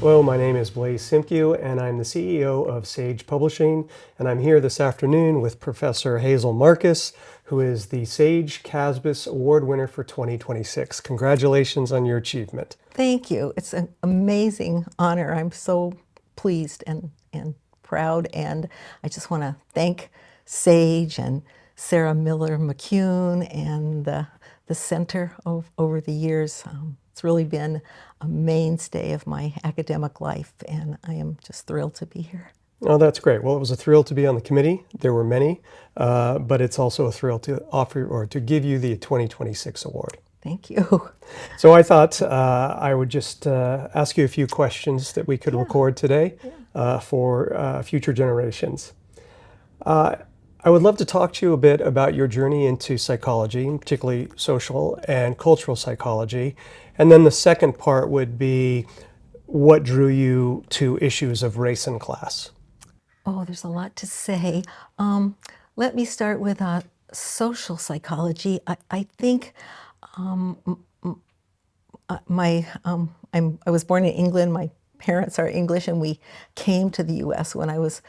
Hello, my name is Blaise Simqu, and I'm the CEO of Sage Publishing, and I'm here this afternoon with Professor Hazel Markus, who is the Sage-CASBS Award winner for 2026. Congratulations on your achievement. Thank you. It's an amazing honor. I'm so pleased and proud, and I just want to thank Sage and Sarah Miller McCune and the center over the years. It's really been a mainstay of my academic life, and I am just thrilled to be here. Oh, that's great. Well, it was a thrill to be on the committee. There were many, but it's also a thrill to offer or to give you the 2026 award. Thank you. So I thought I would just ask you a few questions that we could record today for future generations. I would love to talk to you a bit about your journey into psychology, particularly social and cultural psychology. And then the second part would be what drew you to issues of race and class. Oh, there's a lot to say. Let me start with social psychology. I think I was born in England. My parents are English, and we came to the U.S. when I was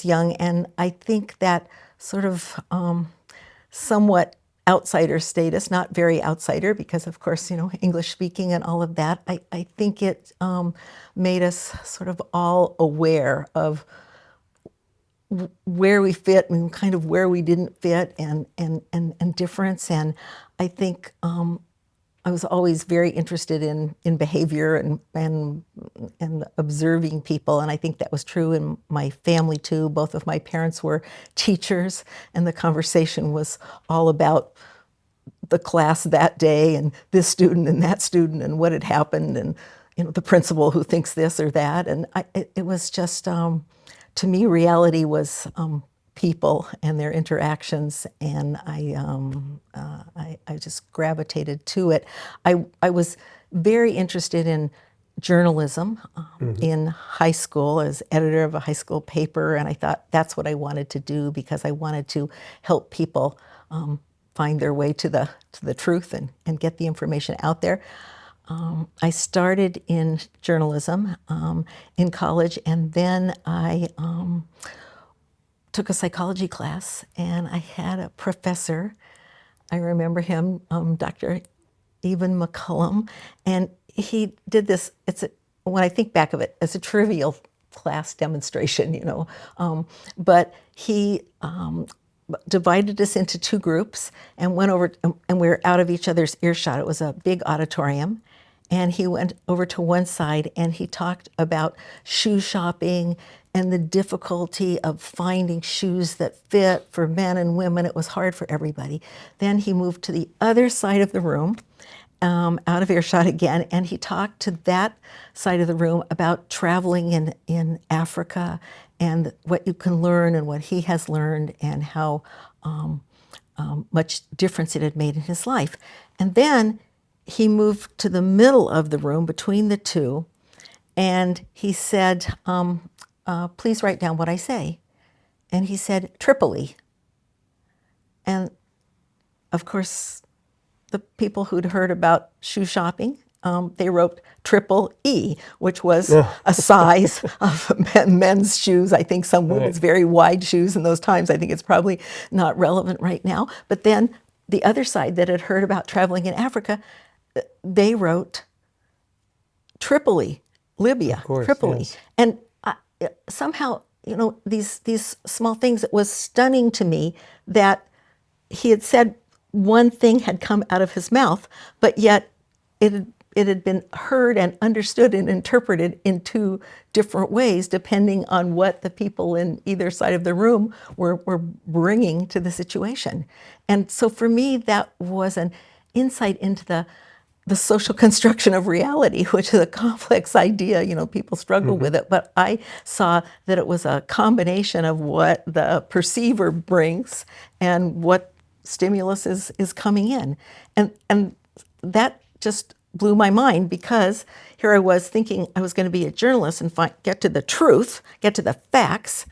young. And I think that sort of somewhat outsider status, not very outsider, because of course, English speaking and all of that. I think it made us sort of all aware of where we fit and kind of where we didn't fit and difference. And I think I was always very interested in behavior and observing people, and I think that was true in my family too. Both of my parents were teachers, and the conversation was all about the class that day and this student and that student and what had happened and the principal who thinks this or that. And it was just to me, reality was people and their interactions, and I just gravitated to it. I was very interested in journalism in high school as editor of a high school paper, and I thought that's what I wanted to do because I wanted to help people find their way to the truth and get the information out there. I started in journalism in college, and then I took a psychology class, and I had a professor. I remember him, Dr. Eben McCullum, and he did this. When I think back of it, it's a trivial class demonstration, but he divided us into two groups and went over, and we were out of each other's earshot. It was a big auditorium. And he went over to one side and he talked about shoe shopping and the difficulty of finding shoes that fit for men and women. It was hard for everybody. Then he moved to the other side of the room, out of earshot again, and he talked to that side of the room about traveling in Africa and what you can learn and what he has learned and how much difference it had made in his life. And then he moved to the middle of the room between the two, and he said, please write down what I say. And he said, Tripoli. And of course, the people who'd heard about shoe shopping, they wrote triple E, which was a size of men's shoes. I think some women's very wide shoes in those times. I think it's probably not relevant right now. But then the other side that had heard about traveling in Africa, they wrote Tripoli, Libya, of course, Tripoli. Yes. And somehow, these small things, it was stunning to me that he had said one thing had come out of his mouth, but yet it had been heard and understood and interpreted in two different ways, depending on what the people in either side of the room were bringing to the situation. And so for me, that was an insight into the social construction of reality, which is a complex idea. People struggle with it, but I saw that it was a combination of what the perceiver brings and what stimulus is coming in. And that just blew my mind, because here I was thinking I was going to be a journalist and get to the truth, get to the facts.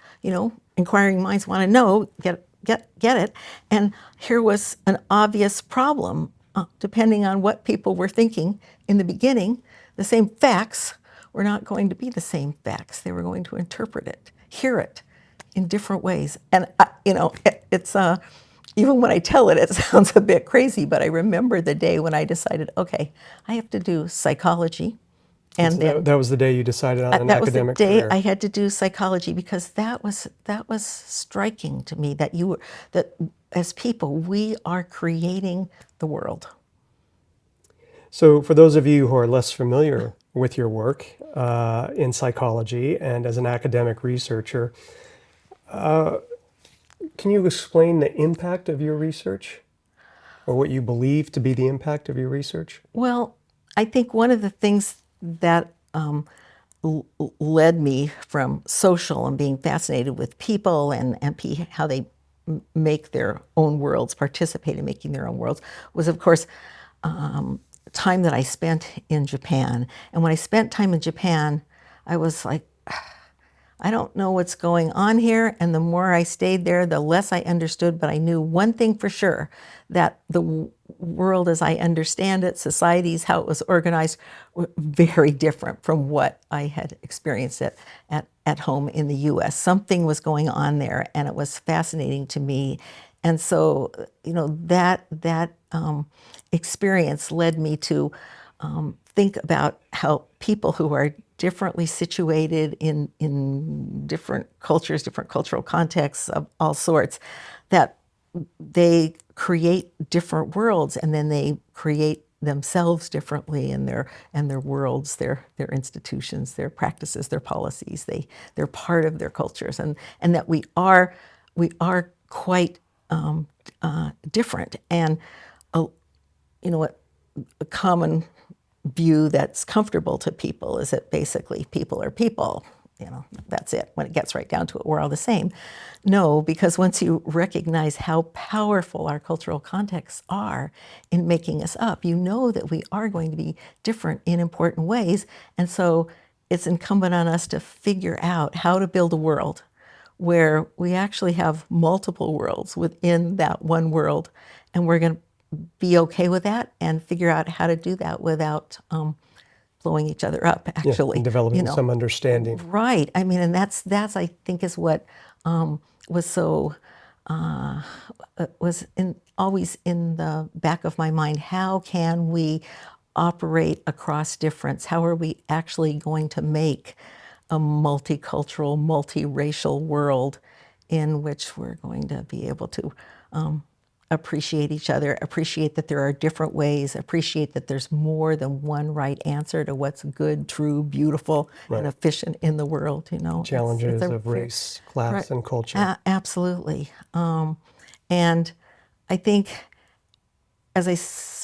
Inquiring minds want to know, get it. And here was an obvious problem. Depending on what people were thinking in the beginning, the same facts were not going to be the same facts. They were going to interpret it, hear it in different ways. And, it's even when I tell it, it sounds a bit crazy, but I remember the day when I decided, okay, I have to do psychology. And So then that was the day you decided on an that was the academic day career. I had to do psychology, because that was striking to me, that that as people, we are creating the world. So for those of you who are less familiar with your work in psychology and as an academic researcher, can you explain the impact of your research, or what you believe to be the impact of your research? Well, I think one of the things that led me from social and being fascinated with people and how they make their own worlds, participate in making their own worlds, was, of course, time that I spent in Japan. And when I spent time in Japan, I was like, I don't know what's going on here. And the more I stayed there, the less I understood. But I knew one thing for sure, that the world as I understand it, societies, how it was organized, were very different from what I had experienced at home in the US. Something was going on there, and it was fascinating to me. And so, that experience led me to think about how people who are differently situated in different cultures, different cultural contexts of all sorts, that they create different worlds, and then they create themselves differently in their worlds, their institutions, their practices, their policies. They're part of their cultures, and that we are quite different. And what a common view that's comfortable to people is that basically people are people. That's it. When it gets right down to it, we're all the same. No, because once you recognize how powerful our cultural contexts are in making us up, you know that we are going to be different in important ways. And so it's incumbent on us to figure out how to build a world where we actually have multiple worlds within that one world. And we're going to be okay with that and figure out how to do that without blowing each other up, actually. And developing some understanding. Right. I mean, and that's I think is what was so always in the back of my mind. How can we operate across difference? How are we actually going to make a multicultural, multiracial world in which we're going to be able to appreciate each other, appreciate that there are different ways, appreciate that there's more than one right answer to what's good, true, beautiful, and efficient in the world. Challenges of race, class, and culture. Absolutely. And I think as I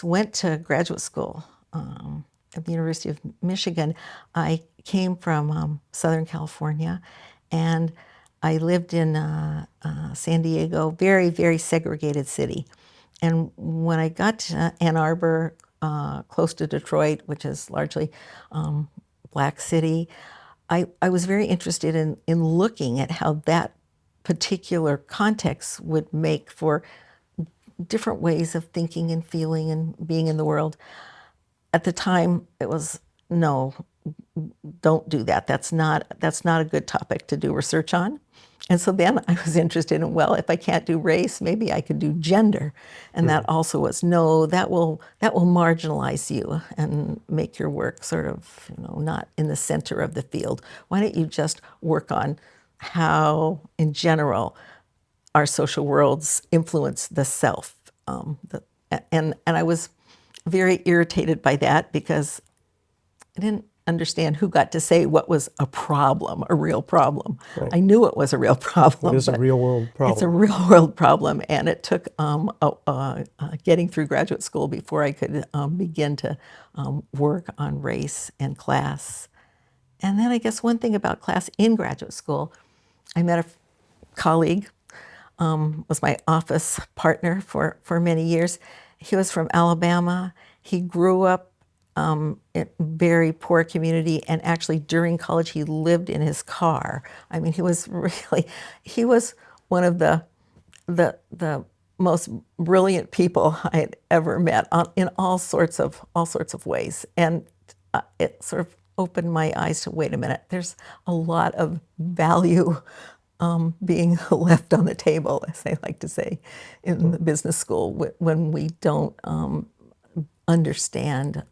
went to graduate school at the University of Michigan, I came from Southern California, and I lived in San Diego, very, very segregated city. And when I got to Ann Arbor, close to Detroit, which is largely black city, I was very interested in looking at how that particular context would make for different ways of thinking and feeling and being in the world. At the time, it was, no, don't do that. That's not a good topic to do research on. And so then I was interested in, well, if I can't do race, maybe I could do gender. And that also was, no, that will marginalize you and make your work sort of, not in the center of the field. Why don't you just work on how, in general, our social worlds influence the self? And I was very irritated by that, because I didn't understand who got to say what was a problem, a real problem. I knew it was a real problem. It is a real world problem. It's a real world problem, and it took getting through graduate school before I could begin to work on race and class. And then I guess one thing about class in graduate school, I met a colleague, was my office partner for many years. He was from Alabama. He grew up in a very poor community, and actually during college he lived in his car. I mean, he was one of the most brilliant people I had ever met in all sorts of ways. And it sort of opened my eyes to, wait a minute, there's a lot of value being left on the table, as they like to say in the business school, when we don't understand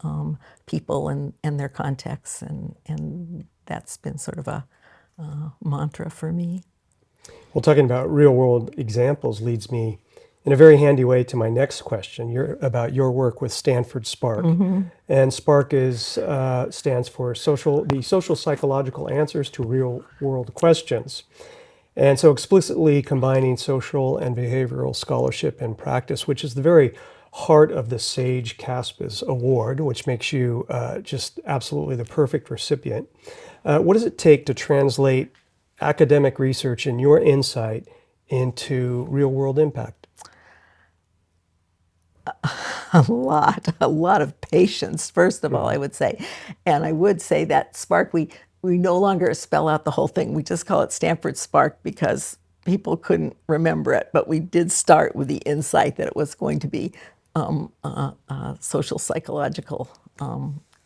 people and their contexts, and that's been sort of a mantra for me. Well, talking about real world examples leads me in a very handy way to my next question about your work with Stanford Spark. And Spark stands for the social psychological answers to real world questions. And so explicitly combining social and behavioral scholarship and practice, which is the very heart of the Sage-CASBS Award, which makes you just absolutely the perfect recipient. What does it take to translate academic research and your insight into real-world impact? A lot of patience, first of all, I would say. And I would say that Spark, we no longer spell out the whole thing. We just call it Stanford Spark because people couldn't remember it. But we did start with the insight that it was going to be social psychological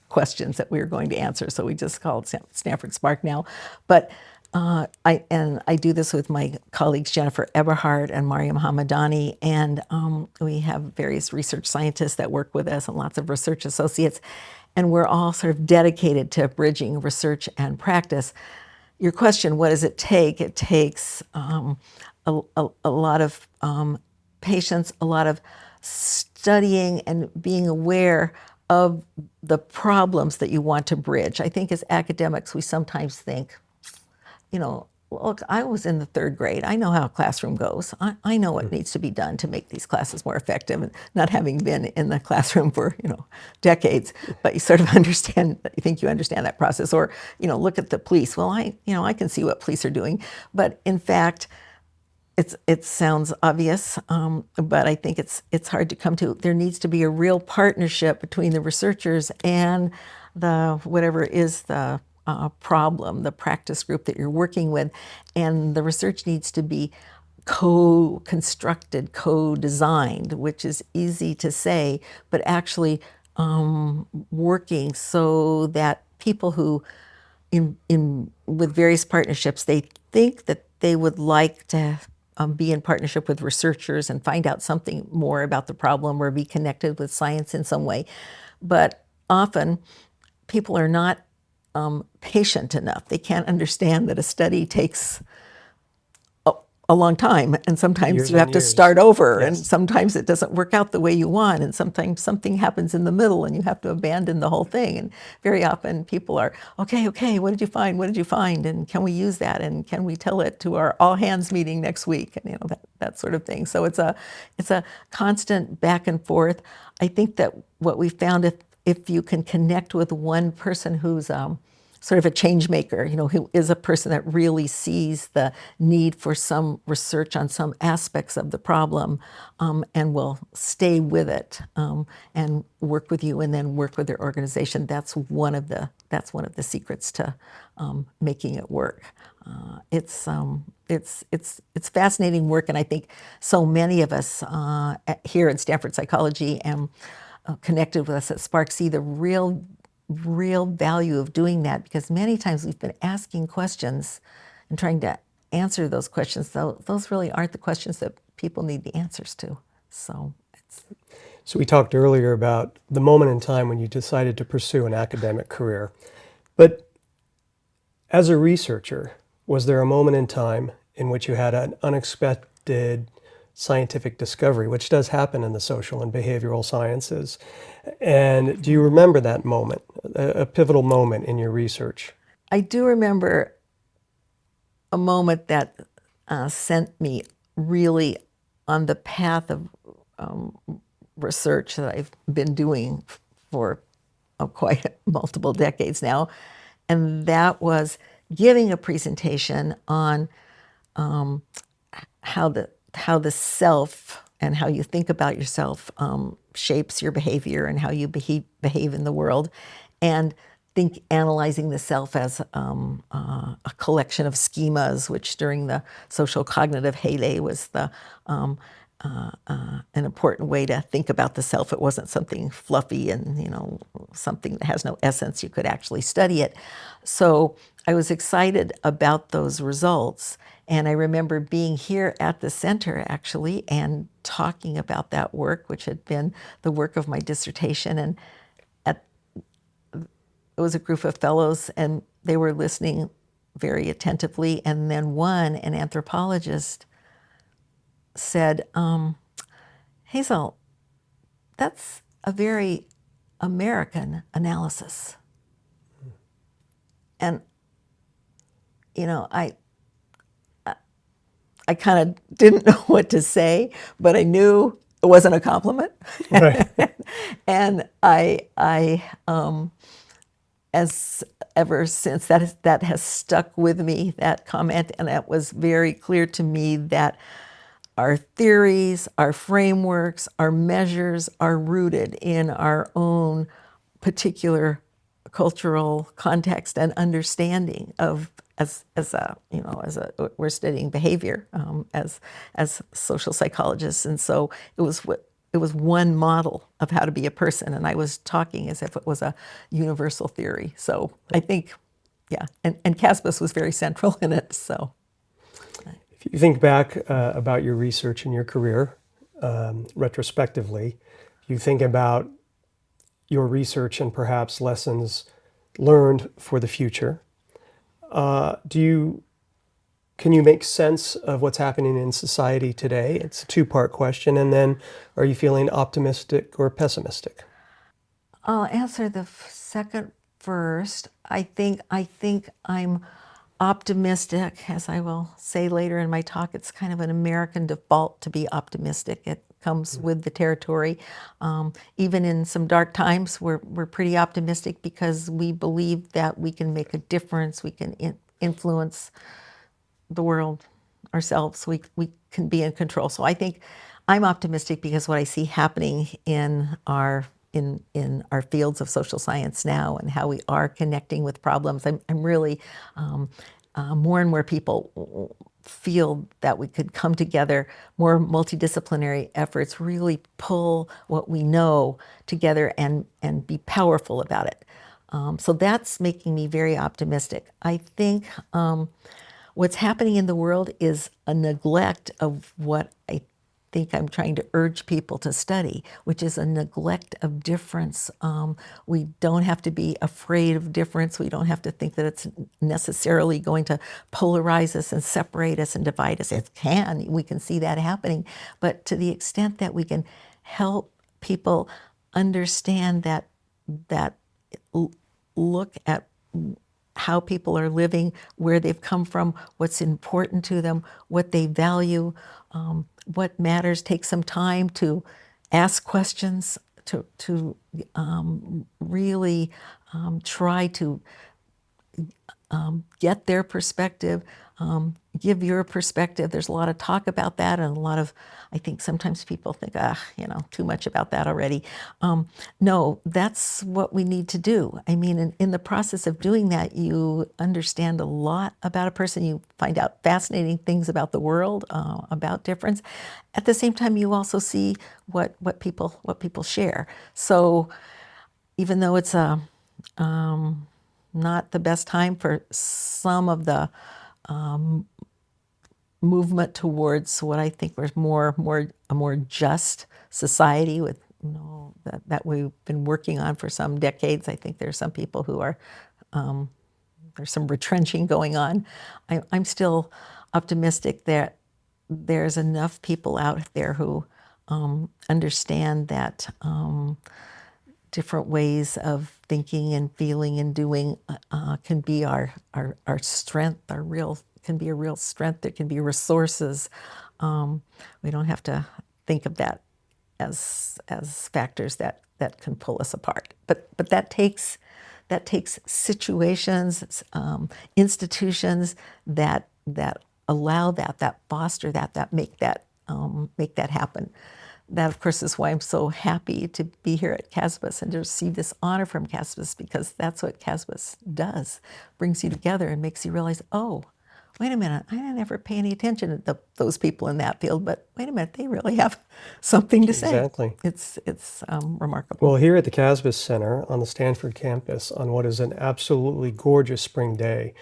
questions that we were going to answer. So we just call it Stanford Spark now. But I do this with my colleagues Jennifer Eberhardt and Mariam Hamadani, and we have various research scientists that work with us and lots of research associates, and we're all sort of dedicated to bridging research and practice. Your question, what does it take? It takes a lot of patience, a lot of studying and being aware of the problems that you want to bridge. I think as academics, we sometimes think, look, I was in the third grade. I know how a classroom goes. I know what needs to be done to make these classes more effective, and not having been in the classroom for, decades, but you sort of understand, you think you understand that process. Or, look at the police. Well, I can see what police are doing. But in fact, it sounds obvious, but I think it's hard to come to. There needs to be a real partnership between the researchers and the whatever is the problem, the practice group that you're working with, and the research needs to be co-constructed, co-designed, which is easy to say, but actually working so that people who with various partnerships, they think that they would like to be in partnership with researchers and find out something more about the problem or be connected with science in some way. But often people are not patient enough. They can't understand that a study takes a long time, and sometimes Years you have and to years. start over, Yes. and sometimes it doesn't work out the way you want, and sometimes something happens in the middle and you have to abandon the whole thing. And very often people are, okay, what did you find? What did you find? And can we use that? And can we tell it to our all hands meeting next week? And that sort of thing. So it's a constant back and forth. I think that what we found, if you can connect with one person who's sort of a change maker, who is a person that really sees the need for some research on some aspects of the problem, and will stay with it and work with you, and then work with their organization. That's one of the secrets to making it work. It's fascinating work, and I think so many of us here in Stanford Psychology and connected with us at Spark see the real value of doing that, because many times we've been asking questions and trying to answer those questions. So those really aren't the questions that people need the answers to. So we talked earlier about the moment in time when you decided to pursue an academic career. But as a researcher, was there a moment in time in which you had an unexpected scientific discovery, which does happen in the social and behavioral sciences? And do you remember that moment, a pivotal moment in your research? I do remember a moment that sent me really on the path of research that I've been doing for quite multiple decades now, and that was giving a presentation on how the self and how you think about yourself shapes your behavior and how you behave in the world, and analyzing the self as a collection of schemas, which during the social cognitive heyday was the an important way to think about the self. It wasn't something fluffy and, something that has no essence. You could actually study it. So I was excited about those results. And I remember being here at the center, actually, and talking about that work, which had been the work of my dissertation. And it was a group of fellows, and they were listening very attentively. And then one, an anthropologist, said, Hazel, that's a very American analysis. And, I kind of didn't know what to say, but I knew it wasn't a compliment. Right. And as ever since, that has stuck with me, that comment, and it was very clear to me that our theories, our frameworks, our measures are rooted in our own particular cultural context and understanding of we're studying behavior as social psychologists, and so it was one model of how to be a person, and I was talking as if it was a universal theory. So I think, yeah, and CASBS was very central in it. So If you think back about your research and your career retrospectively, you think about your research and perhaps lessons learned for the future. Can you make sense of what's happening in society today? It's a two-part question. And then, are you feeling optimistic or pessimistic? I'll answer the second first. I think I'm optimistic, as I will say later in my talk. It's kind of an American default to be optimistic. It comes with the territory. Even in some dark times, we're pretty optimistic because we believe that we can make a difference. We can influence the world ourselves. We can be in control. So I think I'm optimistic because what I see happening in our fields of social science now and how we are connecting with problems. I'm really more and more people feel that we could come together, more multidisciplinary efforts, really pull what we know together and be powerful about it. So that's making me very optimistic. I think what's happening in the world is a neglect of what I think I'm trying to urge people to study, which is a neglect of difference. We don't have to be afraid of difference. We don't have to think that it's necessarily going to polarize us and separate us and divide us. It can. We can see that happening. But to the extent that we can help people understand that look at how people are living, where they've come from, what's important to them, what they value, what matters. Take some time to ask questions, to really try to get their perspective, give your perspective. There's a lot of talk about that, and a lot of, I think sometimes people think, too much about that already. No, that's what we need to do. I mean, in the process of doing that, you understand a lot about a person. You find out fascinating things about the world, about difference. At the same time, you also see what people share. So even though it's not the best time for some of the movement towards what I think was a more just society with that we've been working on for some decades. I think there's some people who are there's some retrenching going on. I'm still optimistic that there's enough people out there who understand that different ways of thinking and feeling and doing can be our strength, can be a real strength. There can be resources. We don't have to think of that as factors that can pull us apart. But that takes situations, institutions that allow that foster that make that happen. That, of course, is why I'm so happy to be here at CASBS and to receive this honor from CASBS, because that's what CASBS does, brings you together and makes you realize, oh, wait a minute, I didn't ever pay any attention to those people in that field, but wait a minute, they really have something to say. Exactly. It's remarkable. Well, here at the CASBS Center on the Stanford campus, on what is an absolutely gorgeous spring day,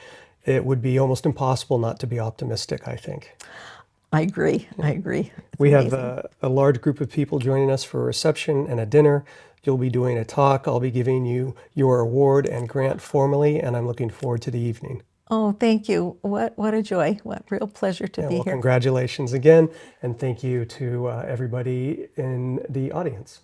it would be almost impossible not to be optimistic, I think. I agree. I agree. It's We have amazing. a large group of people joining us for a reception and a dinner. You'll be doing a talk. I'll be giving you your award and grant formally, and I'm looking forward to the evening. Oh, thank you. What a joy. What real pleasure to Yeah, be well, here. congratulations again, and thank you to everybody in the audience.